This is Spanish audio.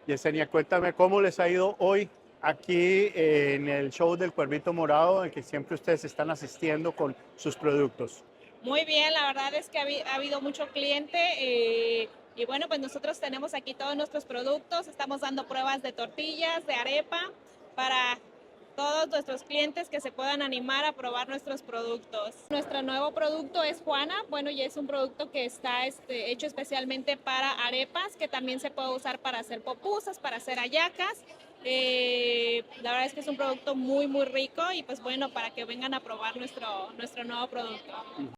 Yesenia, cuéntame cómo les ha ido hoy aquí en el show del Cuervito Morado, en que siempre ustedes están asistiendo con sus productos. Muy bien, la verdad es que ha habido mucho cliente y bueno, pues nosotros tenemos aquí todos nuestros productos, estamos dando pruebas de tortillas, de arepa, para todos nuestros clientes que se puedan animar a probar nuestros productos. Nuestro nuevo producto es Juana, bueno, y es un producto que está hecho especialmente para arepas, que también se puede usar para hacer popusas, para hacer hallacas. La verdad es que es un producto muy, muy rico y pues bueno, para que vengan a probar nuestro nuevo producto.